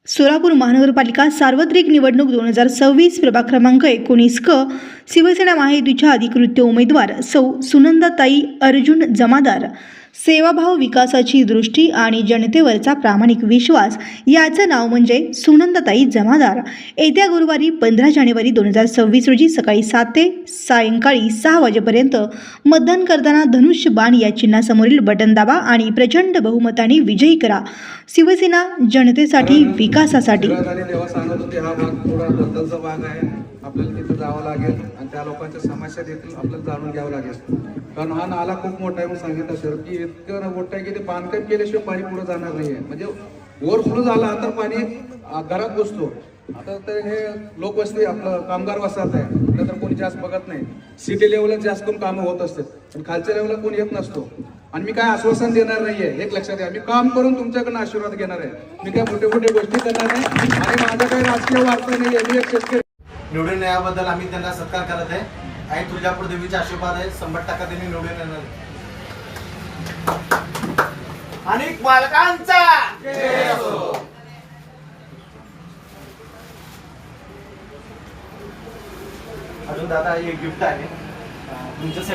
सोलापूर महानगरपालिका सार्वत्रिक निवडणूक 2026 प्रभाग क्रमांक 19 क शिवसेना महायुतीच्या अधिकृत उमेदवार सौ सुनंदाताई अर्जुन जमादार सेवाभाव विकासाची दृष्टी आणि जनतेवरचा प्रामाणिक विश्वास याचं नाव म्हणजे सुनंदाताई जमादार येत्या गुरुवारी 15 जानेवारी 2026 रोजी सकाळी 7 ते सायंकाळी 6 वाजेपर्यंत मतदान करताना धनुष्य बाण या चिन्हासमोरील बटन दाबा आणि प्रचंड बहुमताने विजयी करा. शिवसेना जनतेसाठी विकासासाठी. तेव्हा सांगत होते हा भाग थोडा बदलचा भाग आहे, आपल्याला तिथे जावं लागेल आणि त्या लोकांच्या समस्या देखील आपल्याला जाणून घ्यावं लागेल. कारण हा नाला खूप मोठा आहे. म्हणून सांगितलं सर की इतकं मोठं आहे की ते बांधकाम केल्याशिवाय पाणी पुढे जाणार नाहीये. म्हणजे ओव्हरफ्लो झाला तर पाणी घरात घुसतो. आता तर हे लोकवस्ती आपलं कामगार वसाहत आहे, तर कोणी जास्त बघत नाही. सिटी लेवलला जास्त करून कामं होत असतात पण खालच्या लेवलला कोणी येत नसतो. आणि मी काय आश्वासन देणार नाहीये, एक लक्षात घ्या. मी काम करून तुमच्याकडनं आशीर्वाद घेणार आहे. मी काय मोठे मोठे गोष्टी करणार नाही आणि माझा काही राजकीय वार्ता नाहीये. मी एक शेतकरी निवडून याबद्दल आम्ही त्यांना सत्कार करत आहे आणि तुळजापूर देवीचा आशीर्वाद आहे. 100% त्यांनी निवडून येणार आणि मालकांचा जय असो. अजून दादा एक गिफ्ट आहे तुमच्यासाठी.